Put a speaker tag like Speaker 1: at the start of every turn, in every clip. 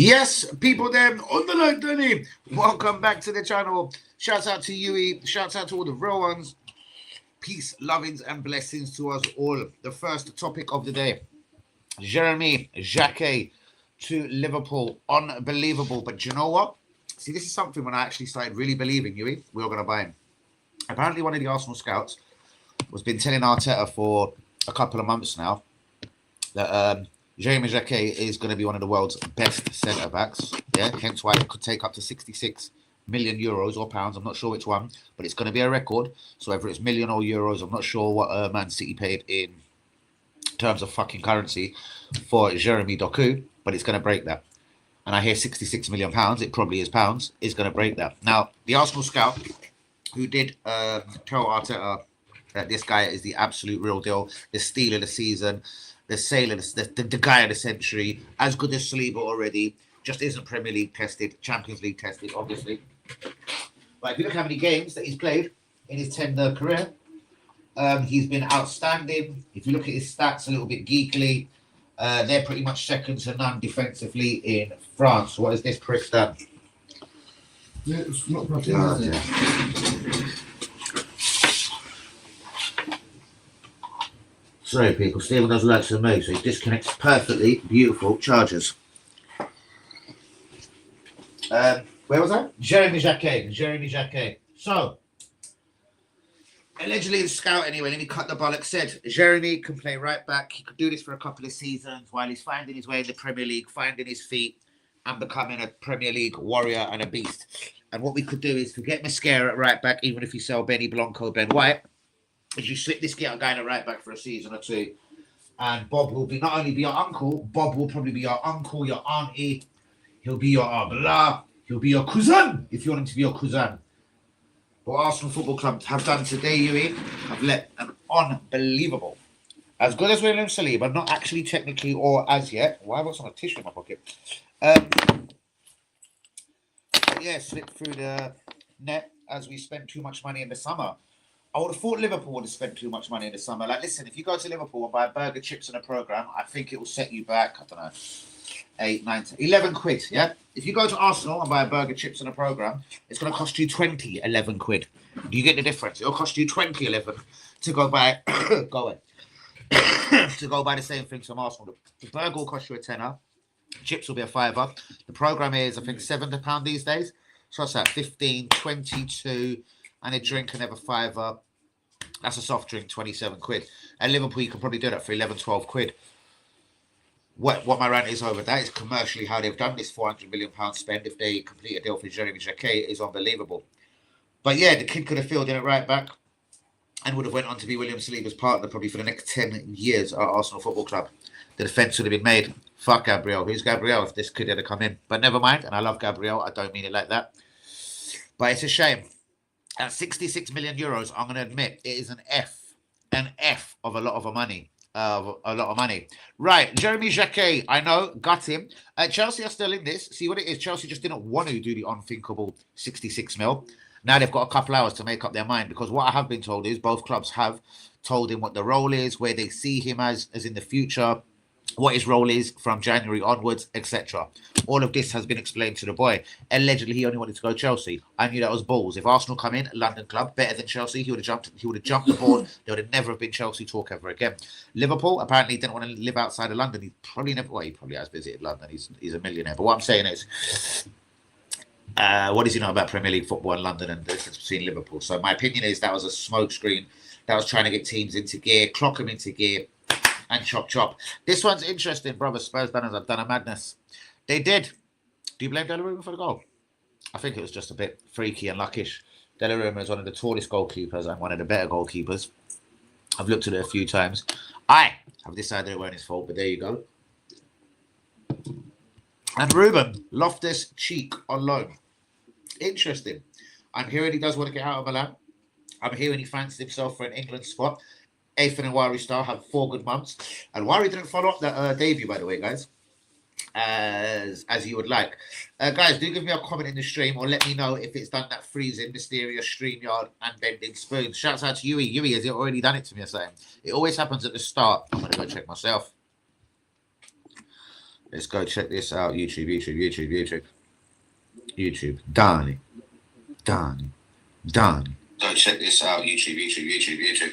Speaker 1: Yes, people them on the line, Danny. Welcome back to the channel. Shouts out to Yui. Shouts out to all the real ones. Peace, lovings, and blessings to us all. The first topic of the day. Jeremy Jacquet to Liverpool. Unbelievable. But you know what? See, this is something when I actually started really believing, Yui, we were going to buy him. Apparently, one of the Arsenal scouts has been telling Arteta for a couple of months now that Jeremy Jacquet is going to be one of the world's best centre-backs. Yeah, hence why it could take up to 66 million euros or pounds. I'm not sure which one, but it's going to be a record. So whether it's million or euros, I'm not sure what Man City paid in terms of fucking currency for Jeremy Doku, but it's going to break that. And I hear 66 million pounds, it probably is pounds, is going to break that. Now, the Arsenal scout who did tell Arteta that this guy is the absolute real deal, the steal of the season, the sailor, the guy of the century, as good as Saliba already, just isn't Premier League tested, Champions League tested, obviously. But if you look how many games that he's played in his tender career, he's been outstanding. If you look at his stats a little bit geekily, they're pretty much second to none defensively in France. What has this prick done?
Speaker 2: Yeah, it's not bad.
Speaker 1: Sorry, people. Stephen doesn't like to move, so he disconnects perfectly. Beautiful chargers. Where was that? Jeremy Jacquet. So, allegedly the scout anyway, let me cut the bollocks, said Jeremy can play right back. He could do this for a couple of seasons while he's finding his way in the Premier League, finding his feet and becoming a Premier League warrior and a beast. And what we could do is forget Mascara at right back, even if you sell Benny Blanco, Ben White, is you slip this guy at right back for a season or two. And Bob will be not only be your uncle, Bob will probably be your uncle, your auntie. He'll be your blah. He'll be your cousin, if you want him to be your cousin. What Arsenal Football Club have done today, Yui, have let an unbelievable, as good as William Saliba, not actually technically or as yet. Why have I got some tissue in my pocket? Yeah, slipped through the net as we spent too much money in the summer. I would have thought Liverpool would have spent too much money in the summer. Like, listen, if you go to Liverpool and buy a burger, chips and a programme, I think it will set you back, I don't know, 8, 9, 10, 11 quid, yeah? If you go to Arsenal and buy a burger, chips and a programme, it's going to cost you 11 quid. Do you get the difference? It'll cost you 11 to go buy, to go buy the same things from Arsenal. The burger will cost you a tenner. Chips will be a fiver. The programme is, I think, £7 these days. So what's that? 15, 22, and a drink another fiver. That's a soft drink, 27 quid. At Liverpool, you can probably do that for 11, 12 quid. What my rant is over that is commercially how they've done this £400 million spend if they complete a deal for Jeremy Jacquet is unbelievable. But yeah, the kid could have filled in at right back and would have went on to be William Saliba's partner probably for the next 10 years at Arsenal Football Club. The defence would have been made. Fuck Gabriel. Who's Gabriel if this kid had come in? But never mind. And I love Gabriel. I don't mean it like that. But it's a shame. At 66 million euros, I'm going to admit it is an F of a lot of money. Right, Jeremy Jacquet, I know, got him. Chelsea are still in this. See what it is? Chelsea just didn't want to do the unthinkable 66 mil. Now they've got a couple hours to make up their mind because what I have been told is both clubs have told him what the role is, where they see him as in the future, what his role is from January onwards, etc. All of this has been explained to the boy. Allegedly, he only wanted to go Chelsea. I knew that was balls. If Arsenal come in, London club, better than Chelsea, he would have jumped the board. There would have never have been Chelsea talk ever again. Liverpool apparently didn't want to live outside of London. He probably never. Well, he probably has visited London. He's a millionaire. But what I'm saying is, what does he know about Premier League football in London and the difference between Liverpool? So my opinion is that was a smokescreen that was trying to get teams into gear, clock them into gear, and chop. This one's interesting, brother. Spurs banners have done a madness. They did. Do you blame Donnarumma for the goal? I think it was just a bit freaky and luckish. Donnarumma is one of the tallest goalkeepers and one of the better goalkeepers. I've looked at it a few times. I have decided it weren't his fault, but there you go. And Ruben Loftus-Cheek on loan. Interesting. I'm hearing he does want to get out of Milan. I'm hearing he fancies himself for an England spot. Ethan and Wari Star have 4 good months. And Wari didn't follow up that debut, by the way, guys, as you would like. Guys, do give me a comment in the stream or let me know if it's done that freezing, mysterious StreamYard and bending spoons. Shouts out to Yui. Yui, has it already done it to me or something? It always happens at the start. I'm going to go check myself. Let's go check this out. YouTube. Donnie. Go check this out. YouTube.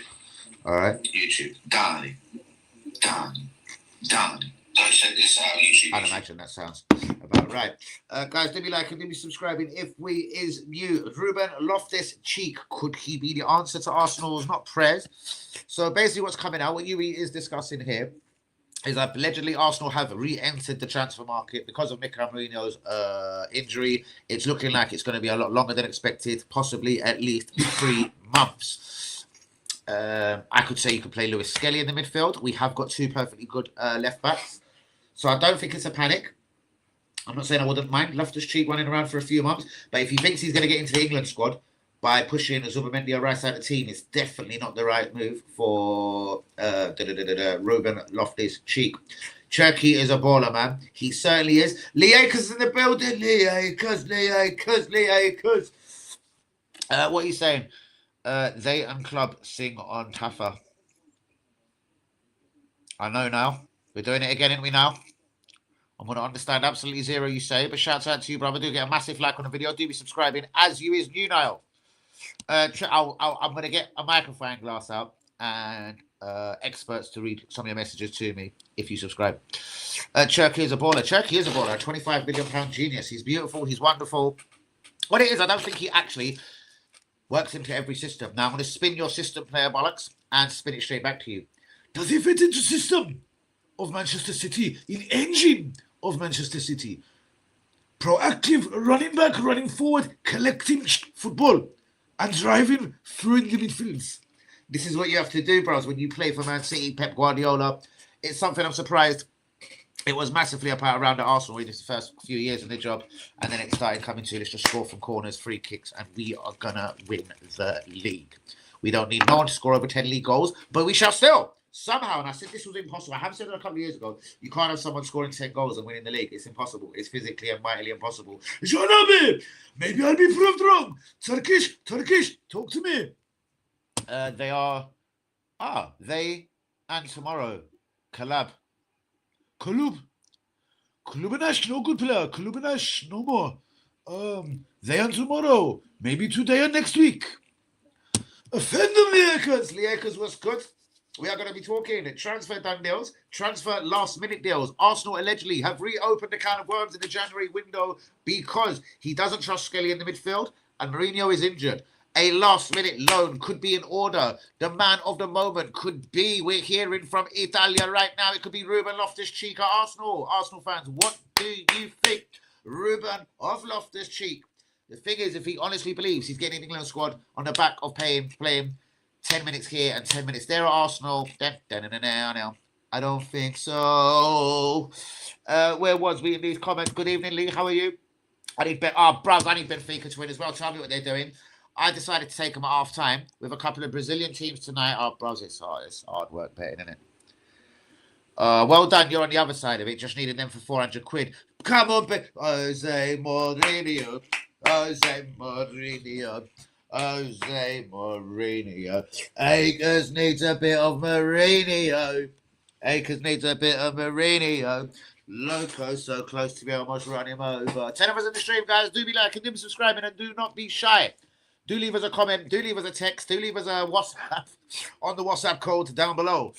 Speaker 1: All right. YouTube. Donnie. Go check this out. YouTube. I'd imagine that sounds about right. Guys, do be liking, do be subscribing. If we is new, Ruben Loftus-Cheek, could he be the answer to Arsenal's not prayers? So basically what's coming out, what UE is discussing here, is that allegedly Arsenal have re-entered the transfer market because of Mikel Mourinho's injury. It's looking like it's going to be a lot longer than expected, possibly at least 3 months. I could say you could play Lewis Skelly in the midfield. We have got 2 perfectly good left backs. So I don't think it's a panic. I'm not saying I wouldn't mind Loftus-Cheek running around for a few months, but if he thinks he's going to get into the England squad by pushing Zubimendi or Rice out of the team, it's definitely not the right move for Ruben Loftus-Cheek. Cherky is a baller, man. He certainly is. Lee Akers in the building. Lee Akers. What are you saying? They and club sing on Tafa. I know now. We're doing it again, ain't we now? I'm going to understand absolutely zero you say, but shouts out to you, brother. Do get a massive like on the video. Do be subscribing as you is new now. I'm going to get a microphone glass out and experts to read some of your messages to me if you subscribe. Cherky is a baller. Cherky is a baller. A £25 million genius. He's beautiful. He's wonderful. What it is, I don't think he actually works into every system. Now, I'm going to spin your system, player bollocks, and spin it straight back to you. Does he fit into system of Manchester City, in engine of Manchester City? Proactive, running back, running forward, collecting football, and driving through the midfields. This is what you have to do, bros, when you play for Man City, Pep Guardiola. It's something I'm surprised it was massively up around at Arsenal in the first few years in the job, and then it started coming to let's just score from corners, free kicks, and we are going to win the league. We don't need no one to score over 10 league goals, but we shall still. Somehow, and I said this was impossible. I have said it a couple of years ago. You can't have someone scoring 10 goals and winning the league. It's impossible. It's physically and mightily impossible. Maybe I'll be proved wrong. Turkish, talk to me. They and tomorrow. Kalub Kulubinash, no good player. Kulubinash, no more. They and tomorrow. Maybe today and next week. Offend them, Liakers was good. We are going to be talking transfer done deals, transfer last-minute deals. Arsenal allegedly have reopened the can of worms in the January window because he doesn't trust Skelly in the midfield and Mourinho is injured. A last-minute loan could be in order. The man of the moment could be, we're hearing from Italia right now, it could be Ruben Loftus-Cheek at Arsenal. Arsenal fans, what do you think? Ruben of Loftus-Cheek. The thing is, if he honestly believes he's getting the England squad on the back of playing 10 minutes here and 10 minutes there at Arsenal, I don't think so. Where was we in these comments? Good evening, Lee. How are you? I need Benfica to win as well. Tell me what they're doing. I decided to take them at half time with a couple of Brazilian teams tonight. Oh, bros, it's hard work betting, isn't it? Well done. You're on the other side of it. Just needed them for 400 quid. Come on, Jose Mourinho. Akers needs a bit of Mourinho. Loco, so close to be almost run him over. 10 of us in the stream, guys. Do be liking, do be subscribing, and do not be shy. Do leave us a comment. Do leave us a text. Do leave us a WhatsApp on the WhatsApp code down below.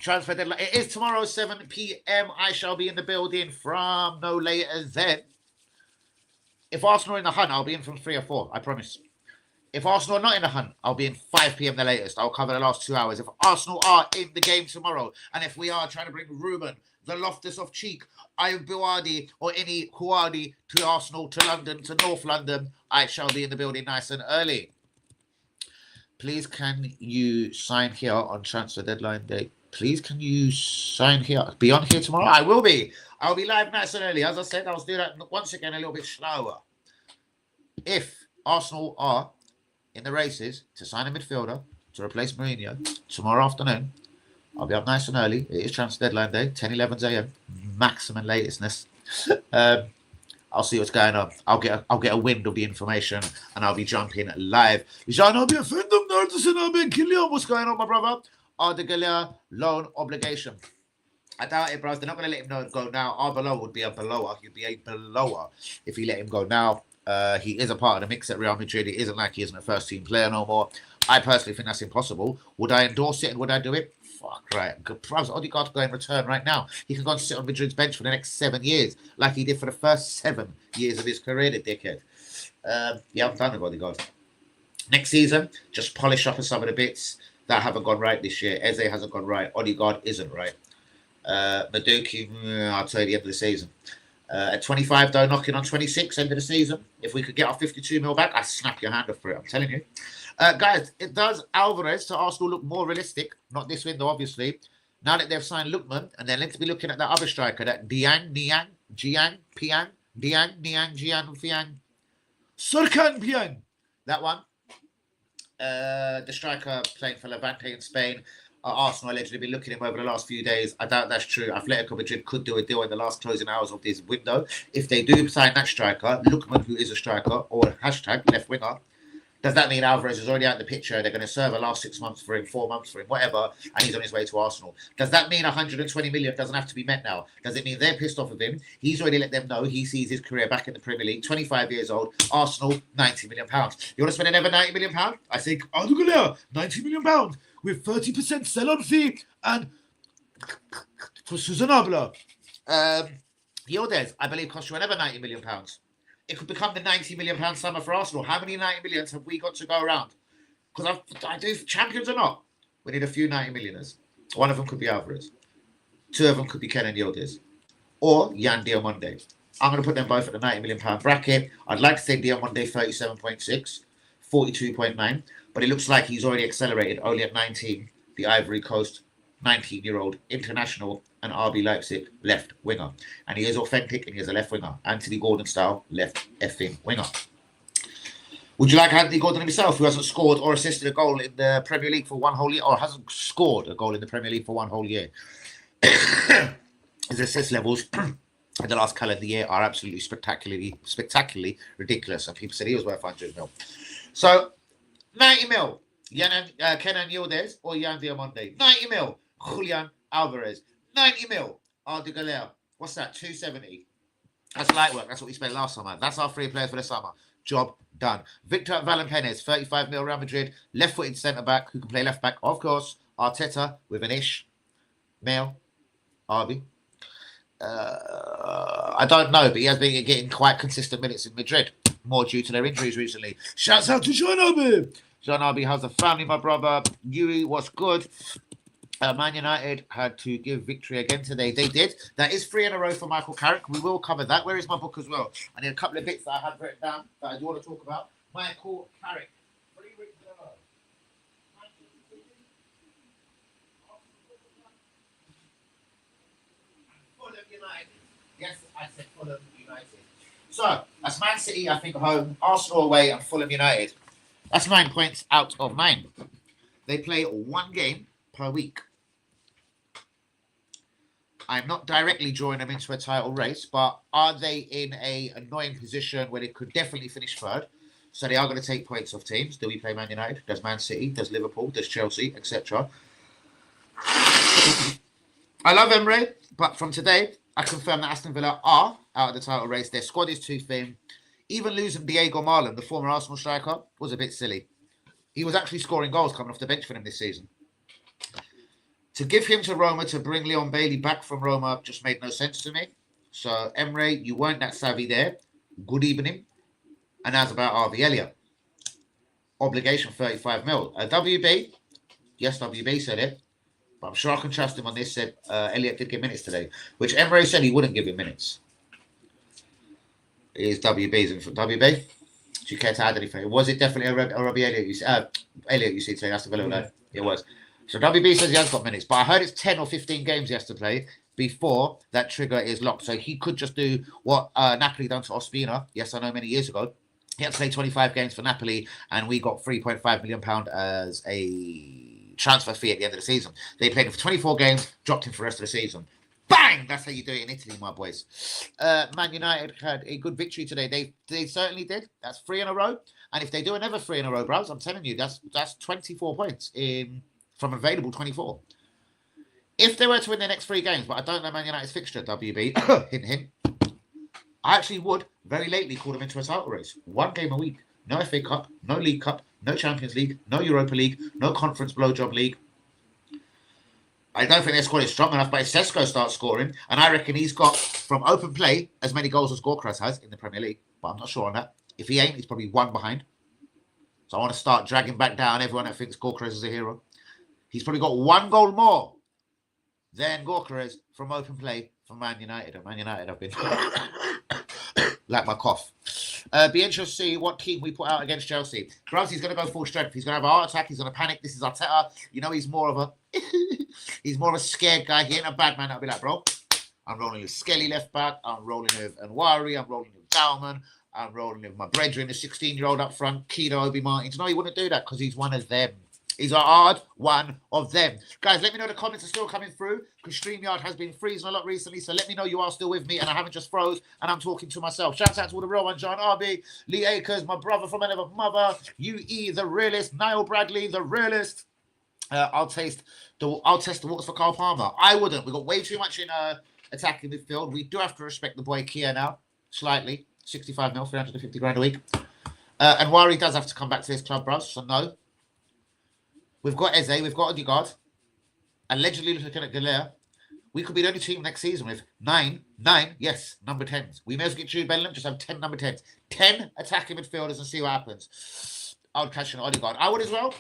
Speaker 1: Transfer deadline. It is tomorrow, 7 p.m. I shall be in the building from no later than. If Arsenal are in the hunt, I'll be in from 3 or 4. I promise. If Arsenal are not in the hunt, I'll be in 5 p.m. the latest. I'll cover the last 2 hours. If Arsenal are in the game tomorrow, and if we are trying to bring Ruben, the Loftus of Cheek, Ayub Buwadi, or any Huadi to Arsenal, to London, to North London, I shall be in the building nice and early. Please, can you sign here on transfer deadline day? Please, can you sign here? Be on here tomorrow? I will be. I'll be live nice and early. As I said, I'll do that once again a little bit slower. If Arsenal are in the races to sign a midfielder to replace Mourinho tomorrow afternoon, I'll be up nice and early. It is transfer deadline day, 10, 11 a.m. Maximum latestness. I'll see what's going on. I'll get a wind of the information and I'll be jumping live. What's going on, my brother? Ardegalia loan obligation. I doubt it, bros. They're not going to let him go now. Arbeloa would be a blower. He'd be a blower if he let him go now. He is a part of the mix at Real Madrid. It isn't like he isn't a first-team player no more. I personally think that's impossible. Would I endorse it and would I do it? Fuck right. Bros, Odegaard to go in return right now. He can go and sit on Madrid's bench for the next 7 years, like he did for the first 7 years of his career, the dickhead. Yeah, I'm done with Odegaard. Next season, just polish up on some of the bits that haven't gone right this year. Eze hasn't gone right. Odegaard isn't right. Maduki, I'll tell you the end of the season. At 25, though, knocking on 26, end of the season. If we could get our 52 mil back, I'd snap your hand off for it. I'm telling you. Guys, it does Alvarez to Arsenal look more realistic. Not this window, obviously. Now that they've signed Lookman, and they're meant to be looking at that other striker, that Diang, Niang, Jiang, Piang, Diang, Niang, Jiang, Fiang, Surkan Piang. That one. The striker playing for Levante in Spain. Arsenal allegedly been looking at him over the last few days. I doubt that's true. Atletico Madrid could do a deal in the last closing hours of this window. If they do sign that striker, Lookman, who is a striker, or hashtag left winger, does that mean Alvarez is already out the picture? They're going to serve the last 6 months for him, 4 months for him, whatever, and he's on his way to Arsenal. Does that mean 120 million doesn't have to be met now? Does it mean they're pissed off of him? He's already let them know he sees his career back in the Premier League. 25 years old, Arsenal, £90 million. You want to spend another £90 million? I think, £90 million with 30% sell-on fee and Susanabla. Yildiz, I believe, cost you another £90 million. It could become the £90 million summer for Arsenal. How many 90 millions have we got to go around? Because I do champions or not. We need a few 90 millionaires. One of them could be Alvarez. 2 of them could be Kenan Yildiz. Or Yan Diamonde. I'm going to put them both at the £90 million bracket. I'd like to say Diamonde 37.6, 42.9. But it looks like he's already accelerated, only at 19. The Ivory Coast 19-year-old international and RB Leipzig left winger. And he is authentic and he is a left winger. Anthony Gordon style left effing winger. Would you like Anthony Gordon himself, who hasn't scored or assisted a goal in the Premier League for 1 whole year, or hasn't scored a goal in the Premier League for 1 whole year? His assist levels in the last calendar year are absolutely spectacularly ridiculous. And people said he was worth 100 mil. So, 90 mil, Kenan Yildiz or Yan Diamonde. 90 mil, Julian Alvarez. 90 mil, Arda Güler. What's that? 270. That's light work. That's what we spent last summer. That's our 3 players for the summer. Job done. Victor Valentines, 35 mil, Real Madrid. Left-footed centre-back who can play left-back. Of course, Arteta with an ish. Male. Arby. I don't know, but he has been getting quite consistent minutes in Madrid. More due to their injuries recently. Shouts out to John Arby. John Arby has a family, my brother. Yuri was good. Man United had to give victory again today. They did. That is 3 in a row for Michael Carrick. We will cover that. Where is my book as well? I need a couple of bits that I had written down that I do want to talk about. Michael Carrick. 3 weeks in a row. Fulham United. Yes, I said Fulham United. So, that's Man City, I think, home. Arsenal away and Fulham United. That's 9 points out of 9. They play 1 game per week. I'm not directly drawing them into a title race, but are they in an annoying position where they could definitely finish 3rd? So they are going to take points off teams. Do we play Man United? Does Man City? Does Liverpool? Does Chelsea? Etc. I love Emre, but from today, I confirm that Aston Villa are out of the title race. Their squad is too thin. Even losing Diego Marlon, the former Arsenal striker, was a bit silly. He was actually scoring goals coming off the bench for them this season. To give him to Roma, to bring Leon Bailey back from Roma, just made no sense to me. So, Emre, you weren't that savvy there. Good evening. And that's about RV Elliott. Obligation 35 mil. WB, yes, WB said it. But I'm sure I can trust him on this. Said Elliott did get minutes today, which Emre said he wouldn't give him minutes. Is WB's in for WB? Do you care to add anything? Was it definitely a Robbie Elliott? Elliott, you see today. That's the Villa, no? It was. So WB says he has got minutes, but I heard it's 10 or 15 games he has to play before that trigger is locked. So he could just do what Napoli done to Ospina. Yes, I know, many years ago. He had to play 25 games for Napoli, and we got £3.5 million as a transfer fee at the end of the season. They played him for 24 games, dropped him for the rest of the season. Bang! That's how you do it in Italy, my boys. Man United had a good victory today. They certainly did. That's 3 in a row. And if they do another 3 in a row, bros, I'm telling you, that's 24 points from available 24. If they were to win their next 3 games, but I don't know Man United's fixture, WB, hint, hint, I actually would very lately call them into a title race. 1 game a week. No FA Cup, no League Cup, no Champions League, no Europa League, no Conference Blowjob League. I don't think their squad is strong enough, but if Sesko starts scoring, and I reckon he's got, from open play, as many goals as Gorkras has in the Premier League, but I'm not sure on that. If he ain't, he's probably 1 behind. So I want to start dragging back down everyone that thinks Gorkras is a hero. He's probably got 1 goal more than Gorkras from open play for Man United. And Man United have been like my cough. Be interested to see what team we put out against Chelsea. Browns, he's going to go full strength. He's going to have a heart attack. He's going to panic. This is Arteta. You know, he's more of a he's more of a scared guy. He ain't a bad man. I'll be like, bro, I'm rolling with Skelly left back. I'm rolling with Nwari. I'm rolling with Dalman. I'm rolling with my brethren, the 16-year-old up front, Keto Obi Martins. No, he wouldn't do that because he's one of them. He's a hard one of them. Guys, let me know the comments are still coming through because StreamYard has been freezing a lot recently. So let me know you are still with me and I haven't just froze and I'm talking to myself. Shout out to all the real ones, John RB, Lee Akers, my brother from another mother, UE, the realist, Niall Bradley, the realist. I'll test the waters for Carl Palmer. I wouldn't. We've got way too much in attacking midfield. We do have to respect the boy Kia now, slightly. 65 mil, 350 grand a week. And Wari does have to come back to this club, bros. So no. We've got Eze, we've got Odegaard. Allegedly looking at Galea. We could be the only team next season with nine, yes, number 10s. We may as well get Jude Bellingham, just have 10 number 10s. 10 attacking midfielders and see what happens. I would cash in Odegaard. I would as well.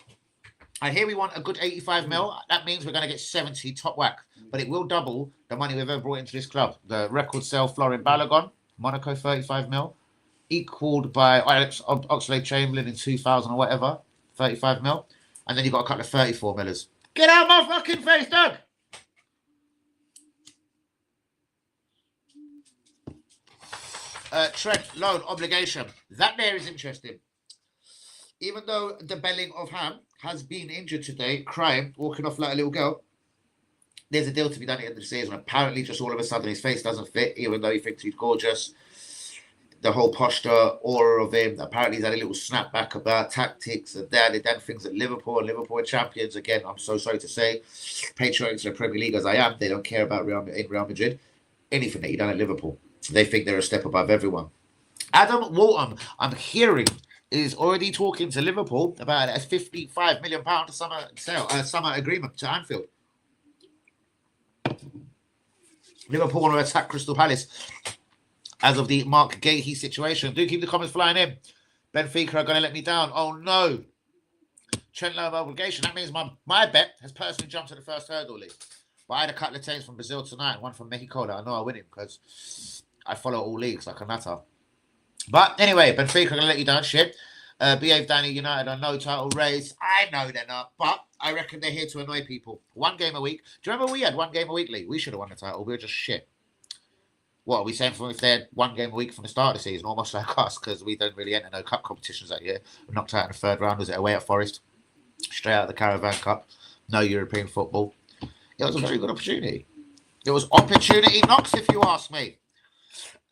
Speaker 1: I hear we want a good 85 mil. That means we're going to get 70 top whack. But it will double the money we've ever brought into this club. The record sale Florin Balogun, Monaco 35 mil. Equaled by Alex Oxlade-Chamberlain in 2000 or whatever, 35 mil. And then you've got a couple of 34 millers. Get out my fucking face, Doug! Trent, loan, obligation. That there is interesting. Even though the belling of Ham has been injured today, crying, walking off like a little girl, there's a deal to be done at the end of the season. Apparently, just all of a sudden, his face doesn't fit, even though he thinks he's gorgeous. The whole posture, aura of him. Apparently, he's had a little snapback about tactics and that. They've done things at Liverpool, and Liverpool are champions. Again, I'm so sorry to say, patriotic to the Premier League as I am, they don't care about Real Madrid. Anything that you've done at Liverpool. They think they're a step above everyone. Adam Walton, I'm hearing, is already talking to Liverpool about a £55 million summer agreement to Anfield. Liverpool want to attack Crystal Palace as of the Mark Gahey situation. Do keep the comments flying in. Benfica are going to let me down. Oh, no. Trent loan obligation. That means my bet has personally jumped to the first hurdle league. But I had a couple of teams from Brazil tonight, one from Mexico that I know I win it because I follow all leagues like a nutter. But anyway, Benfica are going to let you down. Shit. Behave Danny United are no title race. I know they're not, but I reckon they're here to annoy people. 1 game a week. Do you remember we had 1 game a week league? We should have won the title. We were just shit. What are we saying if they had 1 game a week from the start of the season, almost like us, because we don't really enter no cup competitions that year. We knocked out in the 3rd round. Was it away at Forest? Straight out of the Caravan Cup. No European football. It was a very good opportunity. It was opportunity knocks, if you ask me.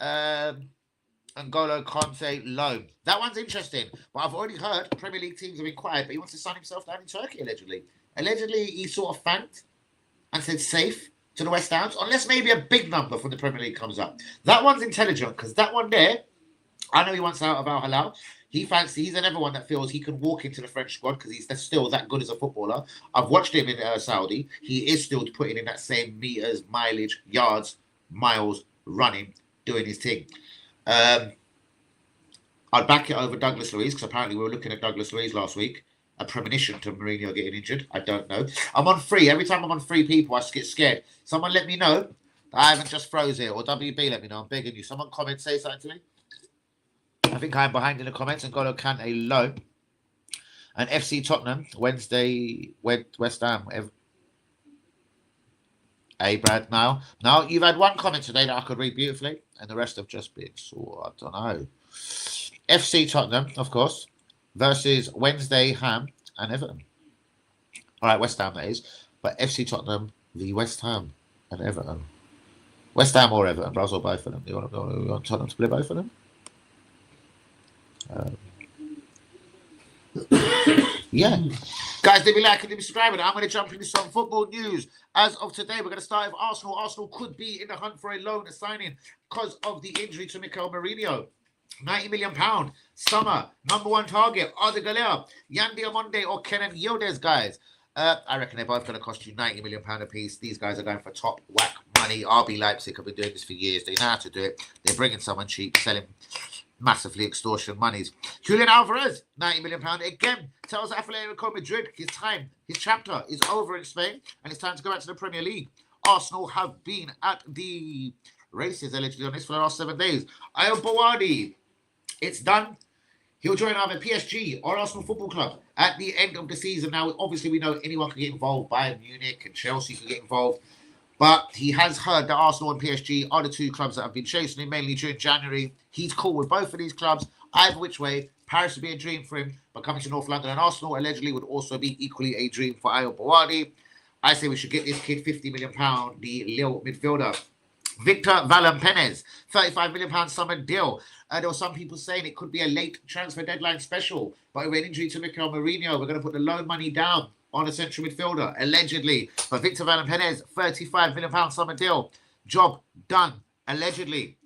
Speaker 1: N'Golo Conte loan. That one's interesting. But I've already heard Premier League teams have been quiet, but he wants to sign himself down in Turkey, allegedly. Allegedly, he sort of thanked and said safe to the West Hams, unless maybe a big number from the Premier League comes up. That one's intelligent, because that one there, I know he wants out of Al Hilal. He's another one that feels he can walk into the French squad because he's still that good as a footballer. I've watched him in Saudi. He is still putting in that same meters, mileage, yards, miles, running, doing his thing. I'd back it over Douglas Luiz because apparently we were looking at Douglas Luiz last week. A premonition to Mourinho getting injured. I don't know. I'm on 3. Every time I'm on 3 people, I get scared. Someone let me know that I haven't just froze here. Or WB let me know. I'm begging you. Someone comment, say something to me. I think I'm behind in the comments. And N'Golo Kante low. And FC Tottenham, Wednesday, West Ham. Hey, Brad, now you've had 1 comment today that I could read beautifully. And the rest have just been, I don't know. FC Tottenham, of course. Versus Wednesday, Ham and Everton. All right, West Ham, that is. But FC Tottenham, the West Ham and Everton. West Ham or Everton, but or both of them. You want Tottenham to play both of them? Yeah. Guys, leave me like and leave me subscribing. I'm going to jump into some football news. As of today, we're going to start with Arsenal. Arsenal could be in the hunt for a loan signing because of the injury to Mikel Mourinho. £90 million. Summer. Number one target. Arda Galea, Yan Diamonde or Kenan Yildiz, guys. I reckon they're both going to cost you £90 million a piece. These guys are going for top whack money. RB Leipzig have been doing this for years. They know how to do it. They're bringing someone cheap, selling massively extortion monies. Julian Alvarez, £90 million. Again, tells Atletico Madrid his chapter is over in Spain and it's time to go back to the Premier League. Arsenal have been at the races allegedly on this for the last 7 days. Ayo Bawadi, it's done. He'll join either PSG or Arsenal Football Club at the end of the season. Now, obviously, we know anyone can get involved. Bayern Munich and Chelsea can get involved. But he has heard that Arsenal and PSG are the two clubs that have been chasing him mainly during January. He's cool with both of these clubs. Either which way, Paris would be a dream for him. But coming to North London and Arsenal allegedly would also be equally a dream for Ayo Bawadi. I say we should get this kid £50 million, the Lille midfielder. Victor Valentines, £35 million summer deal. There were some people saying it could be a late transfer deadline special, but with an injury to Mikel Mourinho, we're going to put the loan money down on a central midfielder, allegedly. But Victor Valentines, £35 million summer deal. Job done, allegedly.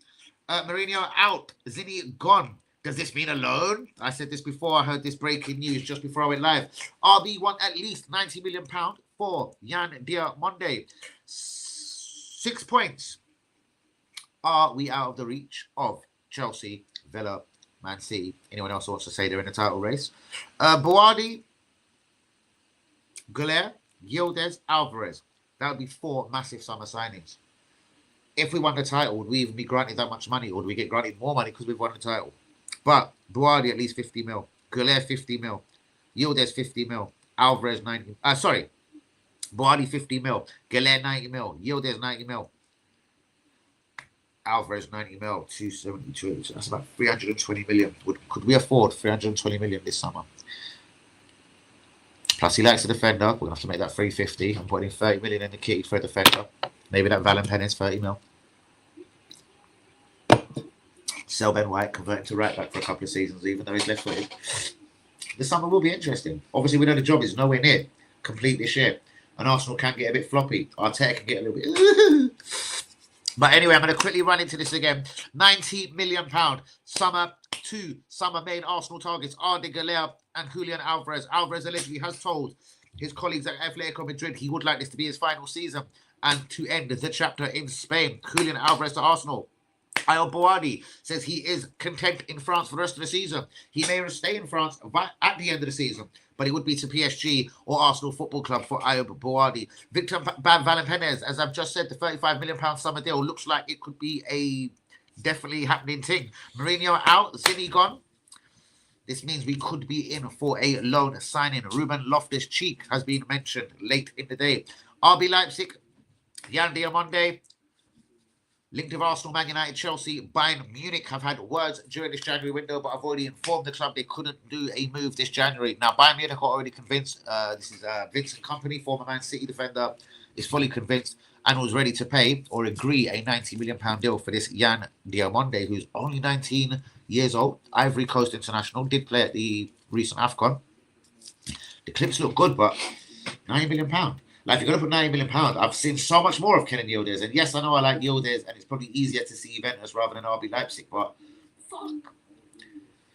Speaker 1: Mourinho out, Zini gone. Does this mean a loan? I said this before. I heard this breaking news just before I went live. RB want at least £90 million for Yan Diamonde. 6 points. Are we out of the reach of Chelsea, Villa, Man City? Anyone else wants to say they're in the title race? Bawadi, Galea, Yildiz, Alvarez. That would be 4 massive summer signings. If we won the title, would we even be granted that much money, or do we get granted more money because we've won the title? But Bawadi at least 50 mil, Galea 50 mil, Yildiz 50 mil, Alvarez 90. Bawadi 50 mil, Galea 90 mil, Yildiz 90 mil. Alvarez 90 mil, 272. So that's about 320 million. Could we afford 320 million this summer? Plus, he likes a defender. We're going to have to make that 350. I'm putting 30 million in the kitty for a defender. Maybe that Valentines 30 mil. Sell Ben White, convert him to right back for a couple of seasons, even though he's left footed. The summer will be interesting. Obviously, we know the job is nowhere near complete this year. And Arsenal can get a bit floppy. Arteta can get a little bit. But anyway, I'm going to quickly run into this again. £90 million. Summer main Arsenal targets Arda Galea and Julian Alvarez. Alvarez allegedly has told his colleagues at Atletico Madrid he would like this to be his final season and to end the chapter in Spain. Julian Alvarez to Arsenal. Ayo Bawadi says he is content in France for the rest of the season. He may stay in France at the end of the season, but it would be to PSG or Arsenal Football Club for Ayo Bawadi. Victor Valentines, as I've just said, the £35 million summer deal looks like it could be a definitely happening thing. Mourinho out, Zini gone. This means we could be in for a loan signing. Ruben Loftus-Cheek has been mentioned late in the day. RB Leipzig, Yan Diamonde, linked with Arsenal, Man United, Chelsea, Bayern Munich have had words during this January window, but I've already informed the club they couldn't do a move this January. Now, Bayern Munich are already convinced. This is Vincent Kompany, former Man City defender, is fully convinced and was ready to pay or agree a £90 million deal for this Yan Diamonde, who's only 19 years old. Ivory Coast International, did play at the recent AFCON. The clips look good, but £90 million. Like, if you're going to put £90 million, I've seen so much more of Kenan Yildiz. And yes, I know I like Yildiz, and it's probably easier to see Juventus rather than RB Leipzig, but fuck.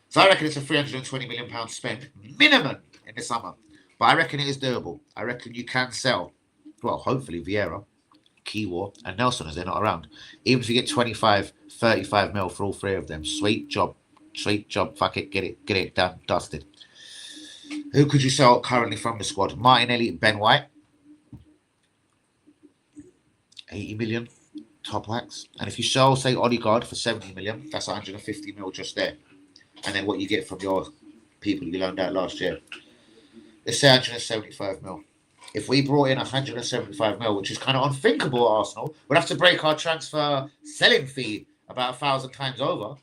Speaker 1: So I reckon it's a £320 million spent minimum in the summer. But I reckon it is doable. I reckon you can sell, well, hopefully Vieira, Kiwor, and Nelson as they're not around. Even if you get 25, 35 mil for all 3 of them. Sweet job. Sweet job. Fuck it. Get it done. Dusted. Who could you sell currently from the squad? Martinelli, Ben White. 80 million top wax. And if you sell, say, Odegaard for 70 million, that's 150 mil just there. And then what you get from your people you loaned out last year. Let's say 175 mil. If we brought in 175 mil, which is kind of unthinkable at Arsenal, we'd have to break our transfer selling fee about 1,000 times over.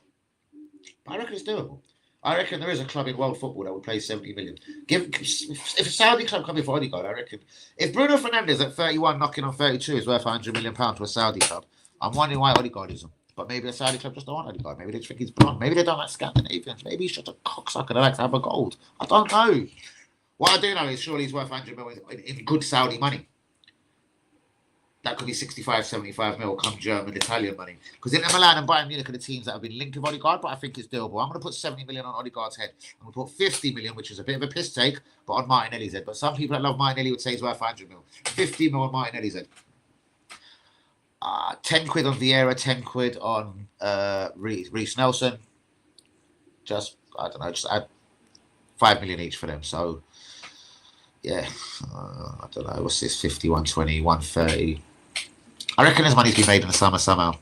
Speaker 1: But I reckon it's doable. I reckon there is a club in world football that would pay 70 million. If a Saudi club come in for Odegaard, I reckon. If Bruno Fernandes at 31 knocking on 32 is worth £100 million to a Saudi club, I'm wondering why Odegaard isn't. But maybe a Saudi club just don't want Odegaard. Maybe they think he's blonde. Maybe they don't like Scandinavians. Maybe he's just a cocksucker that likes to have a gold. I don't know. What I do know is surely he's worth 100 million in good Saudi money. That could be 65, 75 mil come German, Italian money. Because Inter Milan and Bayern Munich are the teams that have been linked with Odegaard, but I think it's doable. I'm going to put 70 million on Odegaard's head. I'm going to put 50 million, which is a bit of a piss take, but on Martinelli's head. But some people that love Martinelli would say he's worth 100 mil. 50 mil on Martinelli's head. 10 quid on Vieira, 10 quid on Reece Nelson. Just, I don't know, just add 5 million each for them. So, yeah, I don't know. What's this? 50, 120, 130. I reckon his money's been made in the summer somehow.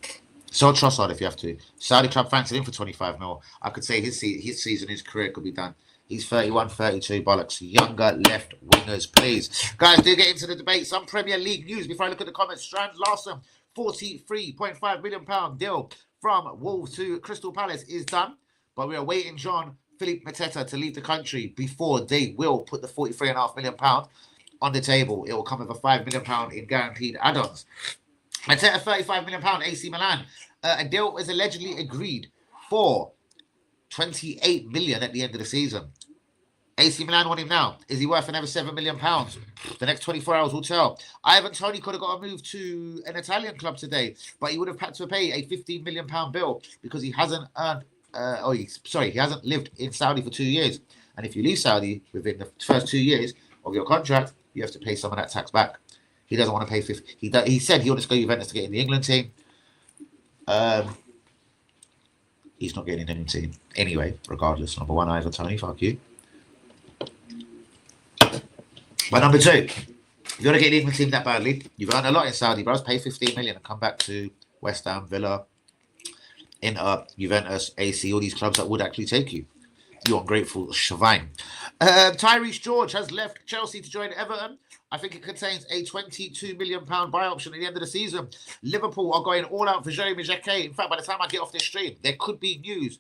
Speaker 1: So Trossard if you have to. Saudi club fancied him for 25 mil. I could say his season, his career could be done. He's 31, 32, bollocks. Younger left wingers, please. Guys, do get into the debate. Some Premier League news before I look at the comments. Strand Larson, £43.5 million deal from Wolves to Crystal Palace is done. But we are waiting Jean-Philippe Mateta to leave the country before they will put the £43.5 million on the table. It will come with a £5 million in guaranteed add-ons. Mateta, £35 million, AC Milan. A deal was allegedly agreed for 28 million at the end of the season. AC Milan want him now. Is he worth another £7 million? The next 24 hours will tell. Ivan Toney could have got a move to an Italian club today, but he would have had to pay a £15 million bill because he hasn't earned. He hasn't lived in Saudi for 2 years. And if you leave Saudi within the first 2 years of your contract, you have to pay some of that tax back. He doesn't want to pay 50. He said he wants to go to Juventus to get in the England team. He's not getting in any team anyway. Regardless, number one, Ivan Toney. Fuck you. But number two, if you want to get in the England team that badly, you've earned a lot in Saudi, bros. Pay 15 million and come back to West Ham, Villa, Inter, Juventus, AC, all these clubs that would actually take you. You ungrateful Shavine. Tyrese George has left Chelsea to join Everton. I think it contains a £22 million buy option at the end of the season. Liverpool are going all out for Jeremy Jacquet. In fact, by the time I get off this stream, there could be news.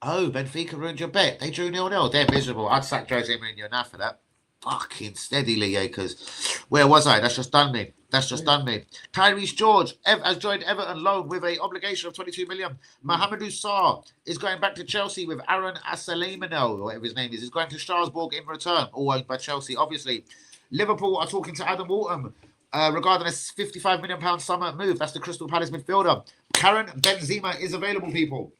Speaker 1: Oh, Benfica ruined your bet. They drew 0-0. They're miserable. I'd sack Jose Mourinho now for that. Fucking steadily, acres. Where was I? That's just done me. Tyrese George has joined Everton loan with an obligation of 22 million. Mohamedou Sarr is going back to Chelsea with Aaron Assalamino, or whatever his name is. He's going to Strasbourg in return, all owned by Chelsea, obviously. Liverpool are talking to Adam Walton regarding a £55 million summer move. That's the Crystal Palace midfielder. Karim Benzema is available, people.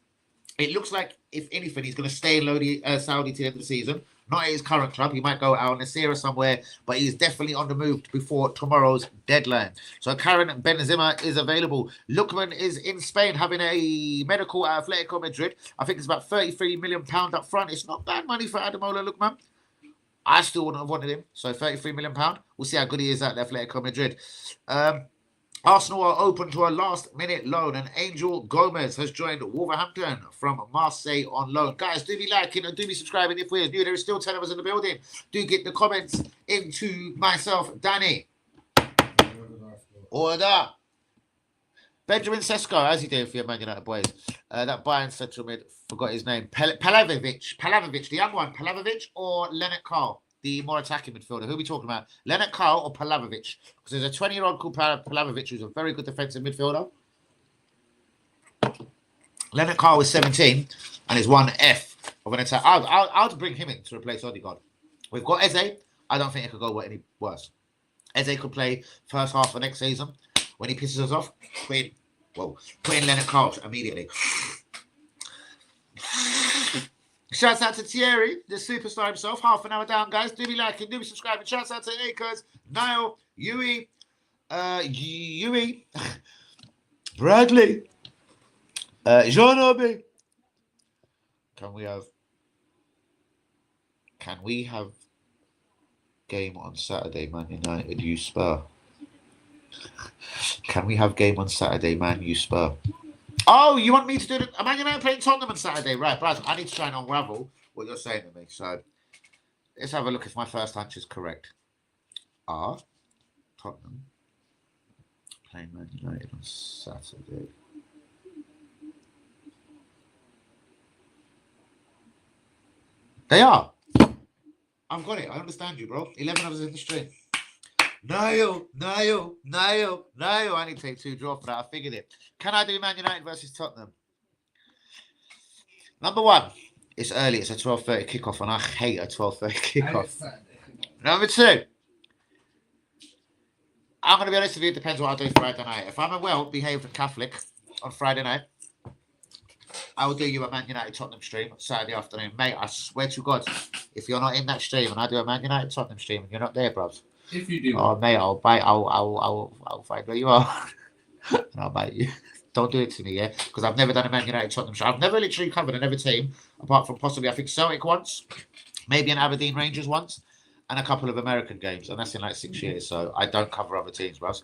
Speaker 1: It looks like, if anything, he's going to stay in Saudi till the end of the season. Not at his current club. He might go out on Nasira somewhere, but he's definitely on the move before tomorrow's deadline. So Karim Benzema is available. Lookman is in Spain having a medical at Atletico Madrid. I think it's about £33 million up front. It's not bad money for Ademola Lookman. I still wouldn't have wanted him. So £33 million. We'll see how good he is at Atletico Madrid. Arsenal are open to a last-minute loan, and Angel Gomez has joined Wolverhampton from Marseille on loan. Guys, do be liking and do be subscribing if we're new. There is still 10 of us in the building. Do get the comments into myself, Danny. Order. Benjamin Sesko, how's he doing for your Man United boys? That Bayern central mid, forgot his name. Palavic, the young one. Palavic or Leonard Carl? The more attacking midfielder. Who are we talking about? Leonard Carl or Palavic? Because there's a 20-year-old called Palavic who's a very good defensive midfielder. Leonard Carl was 17 and is 1F of an attack. I'll bring him in to replace Odegaard. We've got Eze. I don't think it could go any worse. Eze could play first half of next season. When he pisses us off, put in Leonard Carl immediately. Shouts out to Thierry, the superstar himself. Half an hour down, guys. Do be liking, do be subscribing. Shouts out to Akers, Niall, Yui, Bradley, Jean Obi. Can we have game on Saturday, Man United, you Spur? Can we have game on Saturday, Man, you Spur? Oh, you want me to do it? Am I going to play Tottenham on Saturday? Right, Brad, I need to try and unravel what you're saying to me. So, let's have a look if my first hunch is correct. Are Tottenham playing Man United on Saturday? They are. I've got it. I understand you, bro. 11 of us in the stream. No. I need to take 2 draw for that. I figured it. Can I do Man United versus Tottenham? Number one, It's early. It's a 12:30 kickoff, and I hate a 12:30 kickoff. Number 2. I'm going to be honest with you. It depends what I do Friday night. If I'm a well-behaved Catholic on Friday night, I will do you a Man United Tottenham stream Saturday afternoon. Mate, I swear to God, if you're not in that stream and I do a Man United Tottenham stream and you're not there, bruv.
Speaker 2: If you do.
Speaker 1: Oh, mate, I'll find where you are and I'll bite you. Don't do it to me, yeah? Because I've never done a Man United Tottenham stream. I've never literally covered another team apart from possibly, I think, Celtic once, maybe an Aberdeen Rangers once, and a couple of American games. And that's in like 6 years. So I don't cover other teams, bruv.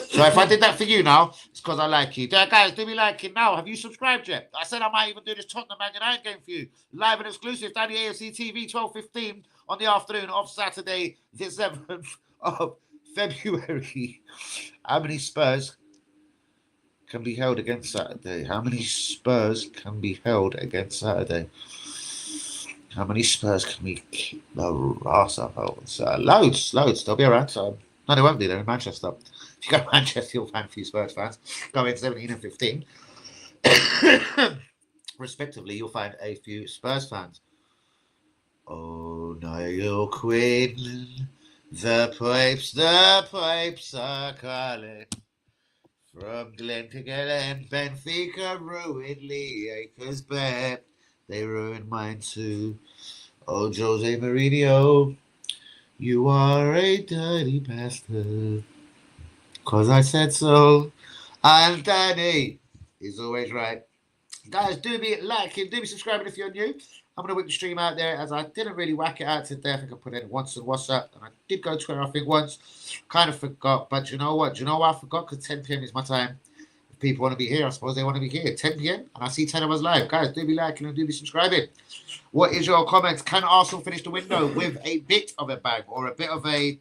Speaker 1: So if I did that for you now, it's because I like you. Guys, do me like it now. Have you subscribed yet? I said I might even do this Tottenham Man United game for you. Live and exclusive, Daddy AFC TV, 12:15 on the afternoon of Saturday, the 7th of February. How many Spurs can be held against Saturday? How many Spurs can be held against Saturday? How many Spurs can we kick the ass up? Loads. They'll be around. So, no, they won't be. They're in Manchester. If you go to Manchester, you'll find a few Spurs fans. Go in 17 and 15. Respectively, you'll find a few Spurs fans. Oh, Niall Quinn, the pipes are calling. From Glentogether, Benfica ruined Lee Acres Bet. They ruined mine too. Oh, Jose Mourinho, you are a dirty bastard. 'Cause I said so. And Danny is always right. Guys, do be liking, do be subscribing if you're new. I'm going to whip the stream out there as I didn't really whack it out today. I think I put it in once on WhatsApp. And I did go to Twitter, I think, once. Kind of forgot. But you know what? Do you know why I forgot? Because 10 p.m. is my time. If people want to be here, I suppose they want to be here. 10 p.m. and I see 10 of us live. Guys, do be liking and do be subscribing. What is your comments? Can Arsenal finish the window with a bit of a bang or a bit of a,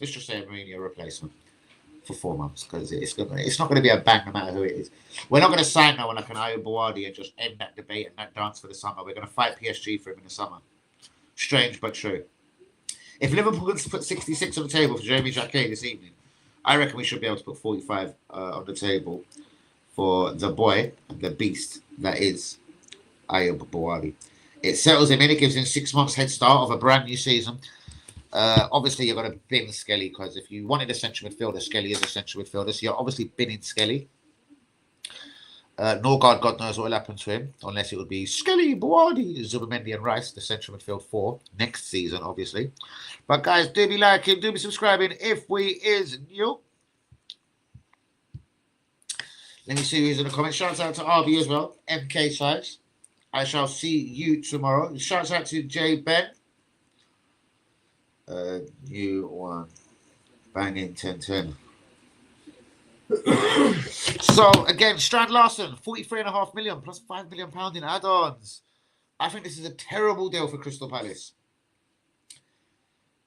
Speaker 1: let's just say, a Mourinho replacement? For 4 months, because it's not going to be a bang no matter who it is. We're not going to sign no one like an Ayo Buwadi and just end that debate and that dance for the summer. We're going to fight PSG for him in the summer. Strange but true. If Liverpool can put 66 on the table for Jeremy Jacquet this evening, I reckon we should be able to put 45 on the table for the boy, the beast that is Ayo Buwadi. It settles him in. It gives him 6 months head start of a brand new season. Obviously, you're going to bin Skelly because if you wanted a central midfielder, Skelly is a central midfielder. So you're obviously binning Skelly. Norgard, God knows what will happen to him, unless it would be Skelly, Buwadi, Zubamendi, and Rice, the central midfield 4 next season, obviously. But guys, do be liking, do be subscribing if we is new. Let me see who's in the comments. Shouts out to RB as well, MK Sides. I shall see you tomorrow. Shouts out to J Ben. You won. Banging 10-10. So again, Strand Larson, 43.5 million plus £5 million in add-ons. I think this is a terrible deal for Crystal Palace.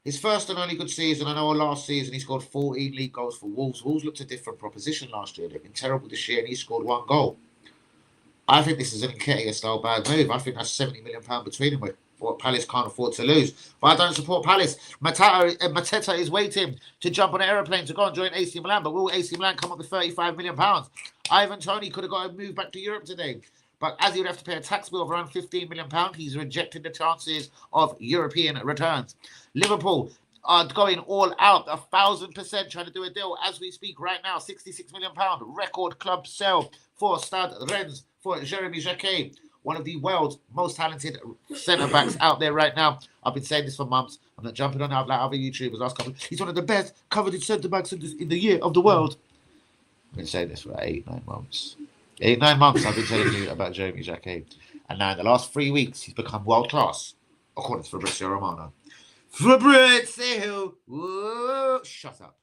Speaker 1: His first and only good season. I know last season he scored 14 league goals for Wolves. Wolves looked a different proposition last year. They've been terrible this year and he scored 1 goal. I think this is an Nketiah style bad move. I think that's £70 million between them. What Palace can't afford to lose. But I don't support Palace. Mateta is waiting to jump on an aeroplane to go and join AC Milan. But will AC Milan come up with £35 million? Ivan Toney could have got a move back to Europe today. But as he would have to pay a tax bill of around £15 million, he's rejected the chances of European returns. Liverpool are going all out, 1,000% trying to do a deal as we speak right now. £66 million record club sale for Stade Rennes for Jeremy Jacquet, one of the world's most talented centre-backs out there right now. I've been saying this for months. I'm not jumping on out like other YouTubers last couple. He's one of the best coveted centre-backs in the year of the world. I've been saying this for 8-9 months. 8-9 months I've been telling you about Jeremy Jacquet. And now in the last 3 weeks, he's become world-class, according to Fabrizio Romano. Fabrizio! Whoa, shut up.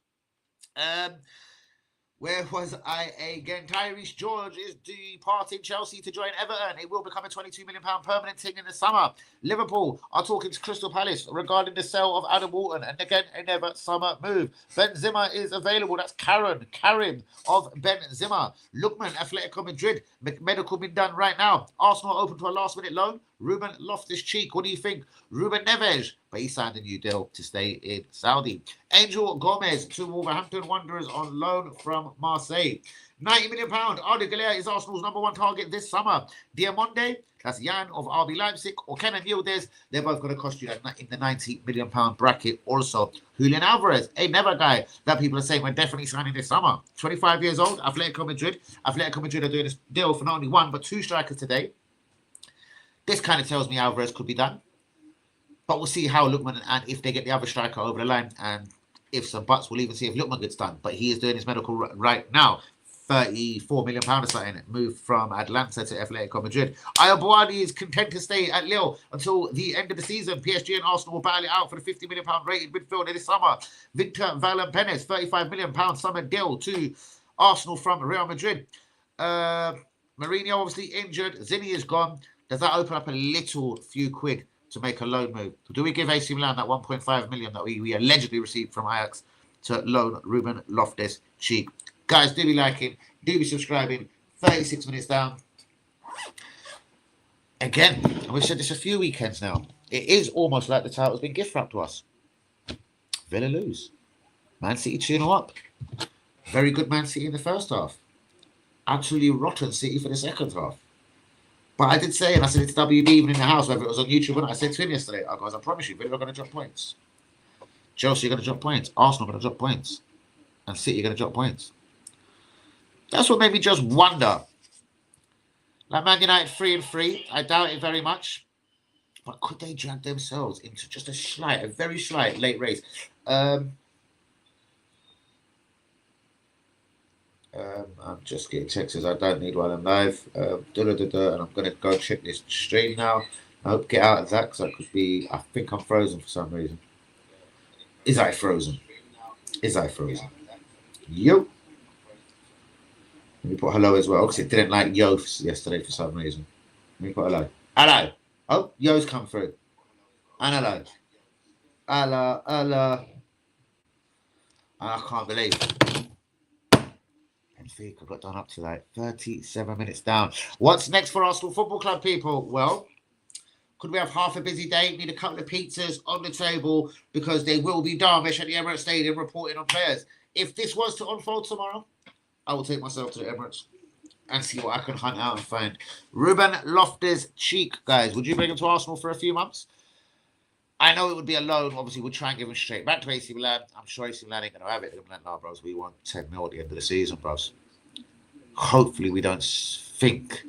Speaker 1: Where was I again? Tyrese George is departing Chelsea to join Everton. It will become a £22 million permanent thing in the summer. Liverpool are talking to Crystal Palace regarding the sale of Adam Walton. And again, another summer move. Benzema is available. That's Karim of Benzema. Lookman, Atletico Madrid. Medical been done right now. Arsenal open to a last-minute loan. Ruben Loftus-Cheek. What do you think? Ruben Neves, but he signed a new deal to stay in Saudi. Angel Gomez to Wolverhampton Wanderers on loan from Marseille. £90 million. Arda Güler is Arsenal's #1 target this summer. Diamonde, that's Jan of RB Leipzig, or Kenan Yildiz, they're both going to cost you in the £90 million bracket. Also, Julian Alvarez, another guy that people are saying we're definitely signing this summer. 25 years old, Atletico Madrid. Atletico Madrid are doing this deal for not only one, but 2 strikers today. This kind of tells me Alvarez could be done. But we'll see how Lookman, and if they get the other striker over the line, and if some buts, we'll even see if Lookman gets done. But he is doing his medical right now. £34 million or something, moved from Atlanta to Atletico Madrid. Ayobouani is content to stay at Lille until the end of the season. PSG and Arsenal will battle it out for the £50 million rated midfielder this summer. Victor Valentines, £35 million summer deal to Arsenal from Real Madrid. Mourinho obviously injured. Zinni is gone. Does that open up a few quid to make a loan move? Do we give AC Milan that 1.5 million that we allegedly received from Ajax to loan Ruben Loftus-Cheek? Guys, do be liking, do be subscribing. 36 minutes down. Again, and we've said this a few weekends now. It is almost like the title's been gift wrapped to us. Villa lose. Man City 2-0 up. Very good Man City in the first half. Absolutely rotten City for the second half. But I did say, and I said it to WB even in the house, whether it was on YouTube or not, I said to him yesterday, guys, I promise you, Villa are going to drop points. Chelsea are going to drop points. Arsenal are going to drop points. And City are going to drop points. That's what made me just wonder. Like Man United 3-3, I doubt it very much. But could they drag themselves into just a very slight late race? I'm just getting texts. I don't need while I'm live. And I'm going to go check this stream now. I hope get out of that because that could be. I think I'm frozen for some reason. Is I frozen? Yo. Let me put hello as well because it didn't like yo yesterday for some reason. Let me put hello. Hello. Oh, yo's come through. And hello. Hello. I can't believe Fkuc got done up to like 37 minutes down. What's next for Arsenal Football Club, people? Well, could we have half a busy day? Need a couple of pizzas on the table because they will be Darvish at the Emirates Stadium reporting on players. If this was to unfold tomorrow, I will take myself to the Emirates and see what I can hunt out and find. Ruben Loftus-Cheek, guys, would you bring him to Arsenal for a few months? I know it would be a loan. Obviously, we'll try and give him straight back to AC Milan. I'm sure AC Milan ain't going to have it. They're going to be like, no, bros, we want 10 mil at the end of the season, bros. Hopefully, we don't think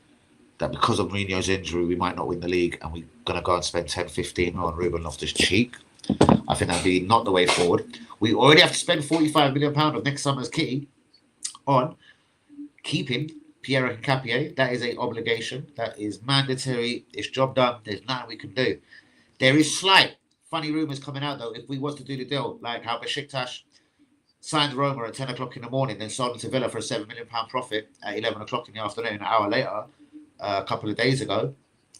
Speaker 1: that because of Mourinho's injury, we might not win the league and we're going to go and spend 10, 15 mil on Ruben Loftus-Cheek. I think that'd be not the way forward. We already have to spend £45 million of next summer's kitty on keeping Pierre Capier. That is an obligation. That is mandatory. It's job done. There's nothing we can do. There is slight funny rumours coming out, though, if we was to do the deal, like how Besiktas signed Roma at 10 o'clock in the morning, then sold them to Villa for a £7 million profit at 11 o'clock in the afternoon, an hour later, a couple of days ago.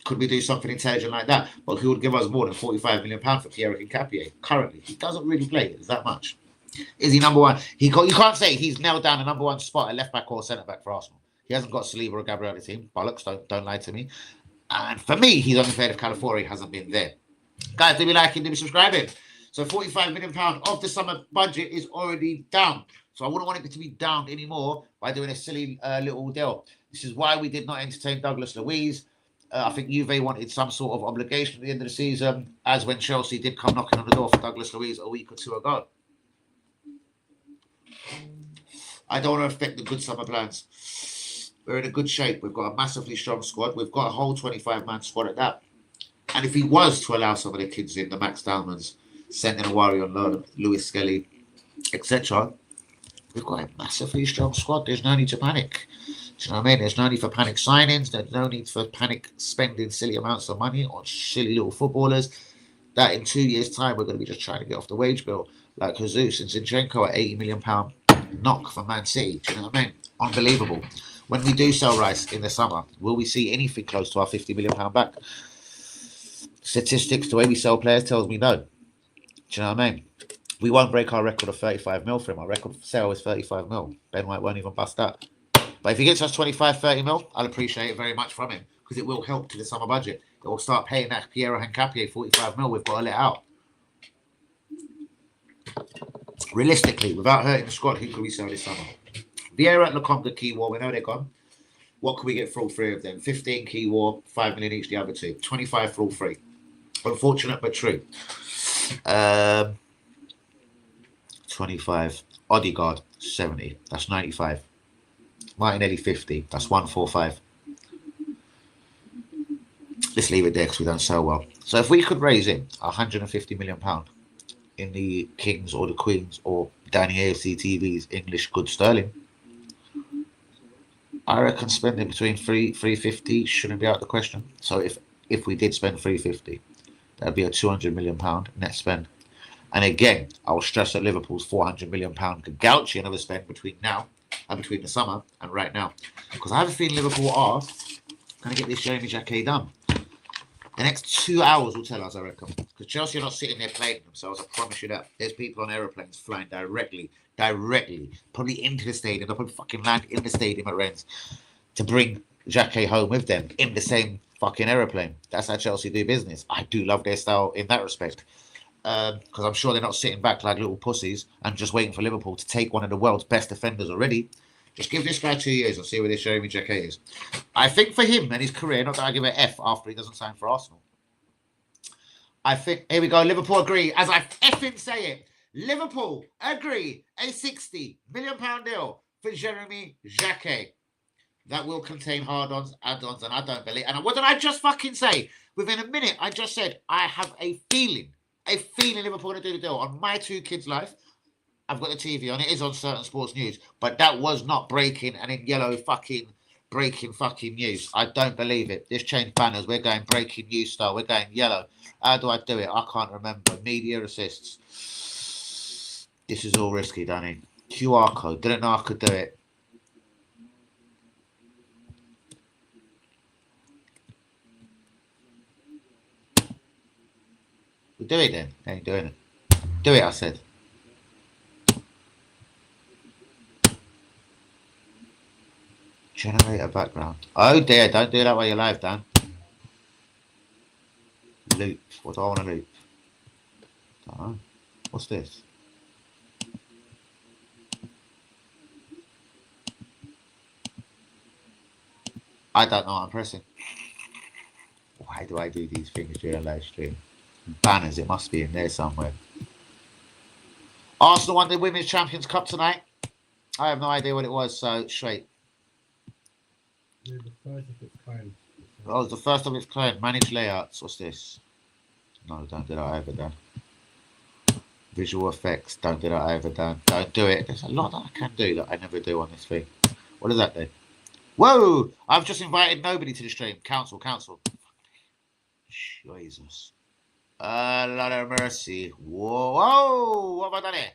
Speaker 1: Could we do something intelligent like that? But who would give us more than £45 million for Pierre Capier? Currently, he doesn't really play it that much. Is he number one? You can't say he's nailed down the #1 spot at left back or centre back for Arsenal. He hasn't got Saliba or Gabriel on the team. Bollocks, don't lie to me. And for me, he's only played if Calafiori hasn't been there. Guys, do be liking, do be subscribing. So £45 million of the summer budget is already down. So I wouldn't want it to be down anymore by doing a silly little deal. This is why we did not entertain Douglas Luiz. I think Juve wanted some sort of obligation at the end of the season, as when Chelsea did come knocking on the door for Douglas Luiz a week or two ago. I don't want to affect the good summer plans. We're in a good shape. We've got a massively strong squad. We've got a whole 25-man squad at that. And if he was to allow some of the kids in, the Max Dalmans, sending a worry on loan, Lewis Skelly, etc., we've got a massively strong squad. There's no need to panic. Do you know what I mean? There's no need for panic signings. There's no need for panic spending silly amounts of money on silly little footballers. That in 2 years' time, we're going to be just trying to get off the wage bill. Like Jesus and Zinchenko at £80 million knock for Man City. Do you know what I mean? Unbelievable. When we do sell Rice in the summer, will we see anything close to our £50 million back? Statistics, the way we sell players tells me no. Do you know what I mean? We won't break our record of 35 mil for him. Our record for sale is 35 mil. Ben White won't even bust that. But if he gets us 25, 30 mil, I'll appreciate it very much from him. because it will help to the summer budget. It will start paying that Piero Hincapié 45 mil we've got to let out. Realistically, without hurting the squad, who could we sell this summer? Vieira at Lokonga, Key War, we know they're gone. What can we get for all three of them? 15 Key War, 5 million each the other two. 25 for all three. Unfortunate but true. 25. Odegaard, 70. That's 95. Martinelli, 50. That's 145. Let's leave it there because we don't sell well. So if we could raise in £150 million in the Kings or the Queens or Danny AFC TV's English good sterling, I reckon spending between 350 shouldn't be out of the question. So if we did spend 350, that'd be a £200 million net spend. And again, I will stress that Liverpool's £400 million Gauchian of a spend between now and between the summer and right now, because I have a feeling Liverpool are going to get this Jamie Jacquet done. The next 2 hours will tell us, I reckon. Because Chelsea are not sitting there playing themselves, I promise you that. There's people on aeroplanes flying directly, probably into the stadium. They'll probably fucking land in the stadium at Rennes to bring Jacquet home with them in the same fucking aeroplane. That's how Chelsea do business. I do love their style in that respect. Because I'm sure they're not sitting back like little pussies and just waiting for Liverpool to take one of the world's best defenders already. Just give this guy 2 years and see where this Jeremy Jacquet is. I think for him and his career, not that I give an F after he doesn't sign for Arsenal. I think, here we go, Liverpool agree. As I effing say it, Liverpool agree a £60 million deal for Jeremy Jacquet. That will contain hard-ons, add-ons, and I don't believe. And what did I just fucking say? Within a minute, I just said, I have a feeling Liverpool are going to do the deal. On my two kids' life, I've got the TV on. It is on certain sports news. But that was not breaking and in yellow fucking breaking fucking news. I don't believe it. This changed banners. We're going breaking news style. We're going yellow. How do I do it? I can't remember. Media assists. This is all risky, Danny. QR code. Didn't know I could do it. We'll do it then. I ain't doing it. Do it, I said. Generate a background. Oh dear, don't do that while you're live, Dan. Loop. What do I want to loop? Don't know. What's this? I don't know what I'm pressing. Why do I do these things during a live stream? Banners, it must be in there somewhere. Arsenal won the Women's Champions Cup tonight. I have no idea what it was, so straight.
Speaker 2: Yeah, the first of its kind.
Speaker 1: Oh, it's the first of its kind. Manage layouts. What's this? No, don't do that either, Dan. Visual effects. Don't do that either, Dan. Don't do it. There's a lot that I can do that I never do on this thing. What does that do? Whoa! I've just invited nobody to the stream. Council. Jesus. Lord of mercy. Whoa! What have I done here?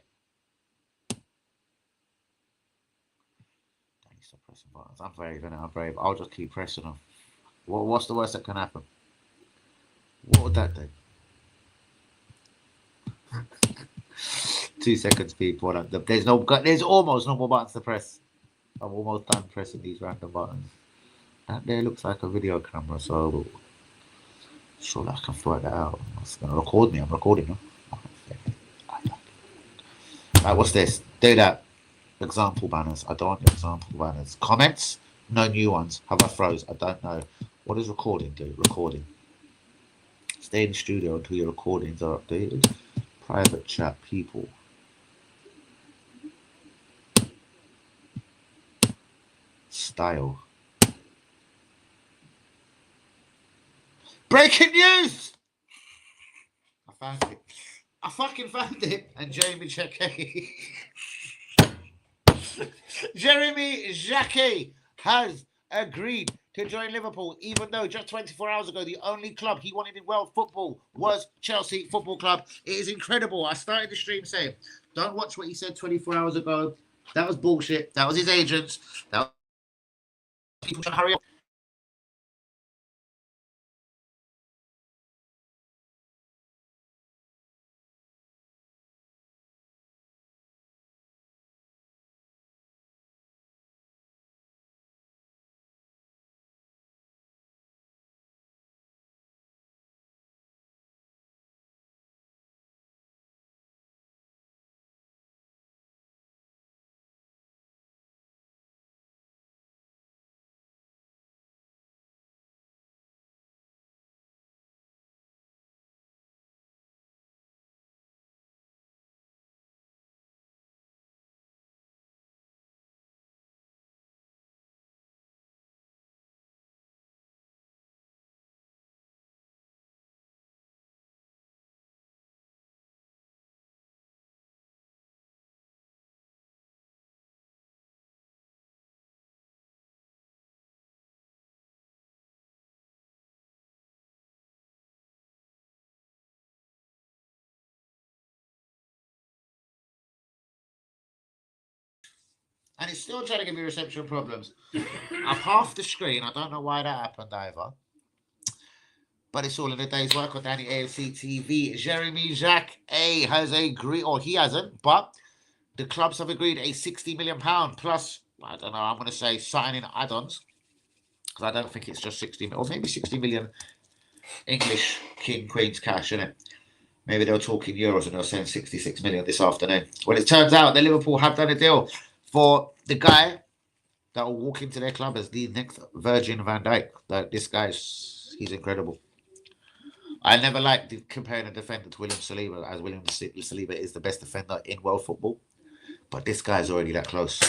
Speaker 1: Don't stop pressing buttons. I'm brave. I'll just keep pressing them. What's the worst that can happen? What would that do? 2 seconds, people. There's almost no more buttons to press. I'm almost done pressing these random buttons. That there looks like a video camera, so surely I can figure that out. It's going to record me. I'm recording now. Right, what's this? Do that. Example banners. I don't want example banners. Comments? No new ones. Have I froze? I don't know. What does recording do? Recording. Stay in the studio until your recordings are updated. Private chat. People. Style. Breaking news! I found it. I fucking found it. And Jeremy Jacquet. Jeremy Jacquet has agreed to join Liverpool, even though just 24 hours ago, the only club he wanted in world football was Chelsea Football Club. It is incredible. I started the stream saying, don't watch what he said 24 hours ago. That was bullshit. That was his agents. That was people trying to hurry up. And it's still trying to give me reception problems. I've half the screen. I don't know why that happened either. But it's all in a day's work on Danny AFC TV. Jeremy Jacques has agreed, or he hasn't, but the clubs have agreed a £60 million plus, I don't know, I'm going to say signing add-ons. Because I don't think it's just 60 million, or maybe 60 million English King Queen's cash, isn't it? Maybe they'll talk in euros and they'll send 66 million this afternoon. Well, it turns out that Liverpool have done a deal for the guy that will walk into their club as the next Virgin van Dijk. That this guy's, he's incredible. I never liked comparing a defender to William Saliba, as William Saliba is the best defender in world football. But this guy's already that close.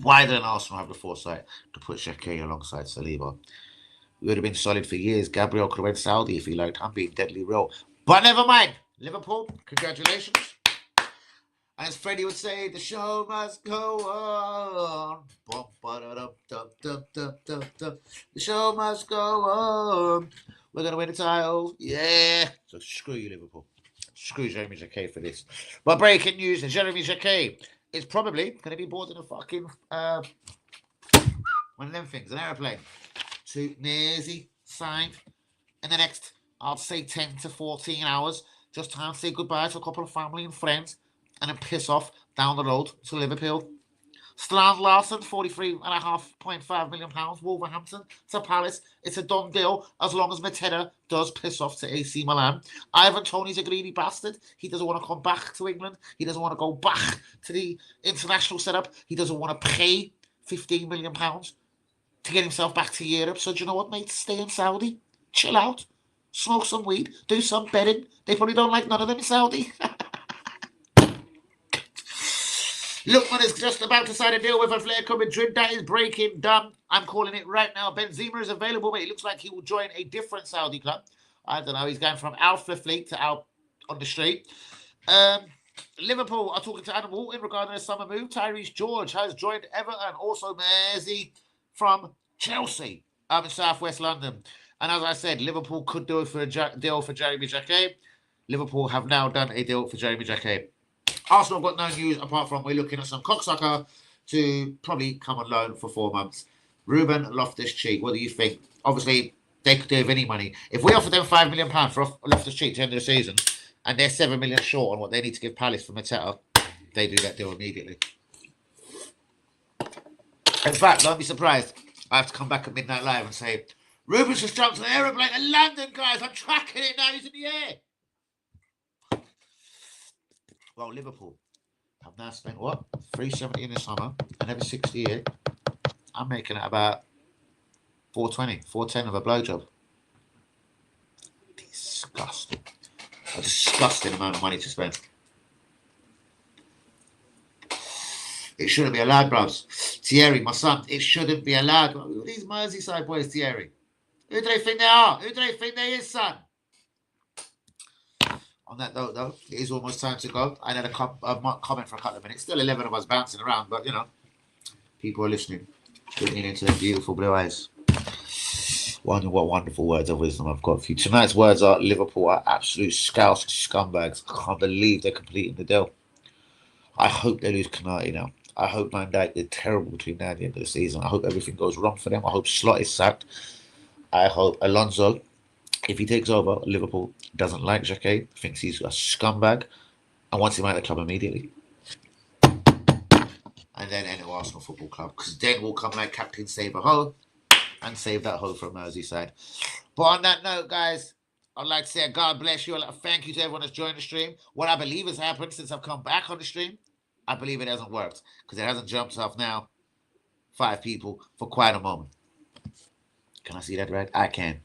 Speaker 1: Why didn't Arsenal have the foresight to put Xhaka alongside Saliba? We would have been solid for years. Gabriel could have went Saudi if he liked. I'm being deadly real. But never mind. Liverpool, congratulations. As Freddie would say, the show must go on. The show must go on. We're going to win the title. Yeah. So screw you, Liverpool. Screw Jeremy Jacquet for this. But breaking news, Jeremy Jacquet is probably going to be boarding a fucking one of them things, an aeroplane, to Merseyside in the next, I'd say 10 to 14 hours. Just time to say goodbye to a couple of family and friends and then piss off down the road to Liverpool. Strand Larsen, £43.5 million. Wolverhampton to Palace. It's a done deal as long as Mateta does piss off to AC Milan. Ivan Toney's a greedy bastard. He doesn't want to come back to England. He doesn't want to go back to the international setup. He doesn't want to pay £15 million to get himself back to Europe. So do you know what, mate? Stay in Saudi. Chill out. Smoke some weed. Do some betting. They probably don't like none of them in Saudi. Lookman is just about to sign a deal with Atletico Madrid. That is breaking done. I'm calling it right now. Benzema is available, but it looks like he will join a different Saudi club. I don't know. He's going from Al Fleet to Al on the street. Liverpool are talking to Adam Walton regarding a summer move. Tyrese George has joined Everton. Also, Messi from Chelsea in southwest London. And as I said, Liverpool could do it for a deal for Jeremy Jacquet. Liverpool have now done a deal for Jeremy Jacquet. Arsenal got no news apart from we're looking at some cocksucker to probably come on loan for 4 months. Ruben Loftus-Cheek, what do you think? Obviously, they could do with any money. If we offer them £5 million for Loftus-Cheek to end of the season, and they're 7 million short on what they need to give Palace for Mateta, they do that deal immediately. In fact, don't be surprised. I have to come back at Midnight Live and say, Ruben's just jumped on an aeroplane to London, guys. I'm tracking it now. He's in the air. Well, Liverpool have now spent, what, 370 in the summer, another 60 here. I'm making it about 420, 410 of a blowjob. Disgusting. A disgusting amount of money to spend. It shouldn't be allowed, bros. Thierry, my son, it shouldn't be allowed. Who are these Merseyside boys, Thierry? Who do they think they are? Who do they think they is, son? On that note, though, it is almost time to go. I had a comment for a couple of minutes. Still 11 of us bouncing around, but, you know, people are listening. Looking into their beautiful blue eyes. Wonder what wonderful words of wisdom I've got for you. Tonight's words are Liverpool are absolute scouse scumbags. I can't believe they're completing the deal. I hope they lose Canati now. I hope Van Dijk is terrible between now and the end of the season. I hope everything goes wrong for them. I hope Slot is sacked. I hope Alonso, if he takes over, Liverpool doesn't like Jacquet, thinks he's a scumbag, and wants him out of the club immediately. And then enter Arsenal Football Club, because then will come like Captain Save a Ho and save that hoe from Merseyside. But on that note, guys, I'd like to say God bless you. I'd like to thank you to everyone that's joined the stream. What I believe has happened since I've come back on the stream, I believe it hasn't worked, because it hasn't jumped off now 5 people for quite a moment. Can I see that right? I can.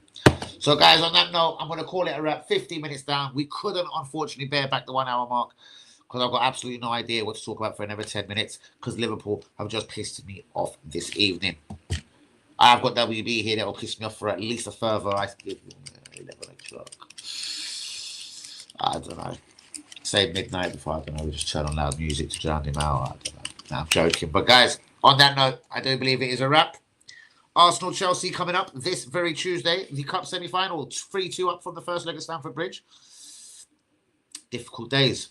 Speaker 1: So, guys, on that note, I'm going to call it a wrap. 15 minutes down. We couldn't, unfortunately, bear back the 1 hour mark because I've got absolutely no idea what to talk about for another 10 minutes because Liverpool have just pissed me off this evening. I've got WB here that will piss me off for at least a further, 11 o'clock. I don't know. Say midnight before, I don't know, we just turn on loud music to drown him out. I don't know. No, I'm joking. But, guys, on that note, I do believe it is a wrap. Arsenal-Chelsea coming up this very Tuesday. The Cup semi-final, 3-2 up from the first leg of Stamford Bridge. Difficult days,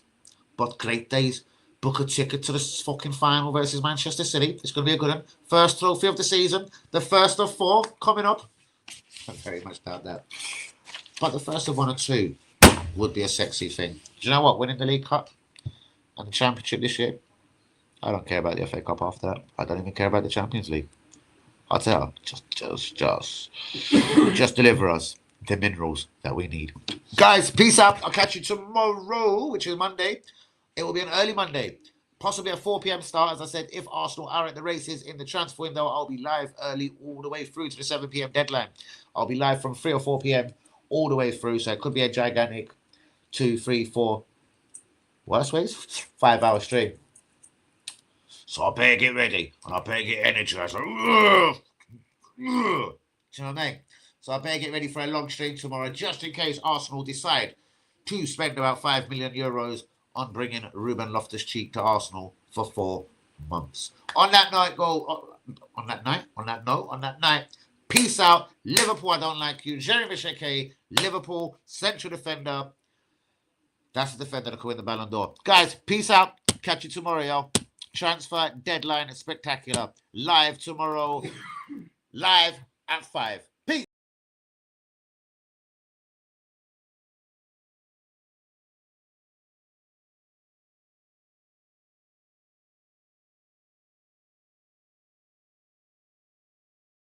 Speaker 1: but great days. book a ticket to the fucking final versus Manchester City. It's going to be a good one. First trophy of the season. The first of 4 coming up. I very much doubt that. But the first of 1 or 2 would be a sexy thing. Do you know what? Winning the League Cup and the Championship this year, I don't care about the FA Cup after that. I don't even care about the Champions League. I'll tell you, just deliver us the minerals that we need. Guys, peace out. I'll catch you tomorrow, which is Monday. It will be an early Monday, possibly a 4 p.m. start. As I said, if Arsenal are at the races in the transfer window, I'll be live early all the way through to the 7 p.m. deadline. I'll be live from 3 or 4 p.m. all the way through. So it could be a gigantic 2, 3, 4, worst ways, 5 hour stream. So I better get ready and I better get energized. Do you know what I mean? So I better get ready for a long stream tomorrow, just in case Arsenal decide to spend about €5 million on bringing Ruben Loftus-Cheek to Arsenal for 4 months. On that night, peace out. Liverpool, I don't like you. Jeremy Sheke, Liverpool, central defender. That's the defender that could win the Ballon d'Or. Guys, peace out. Catch you tomorrow, y'all. Transfer deadline is spectacular. Live tomorrow. Live at 5.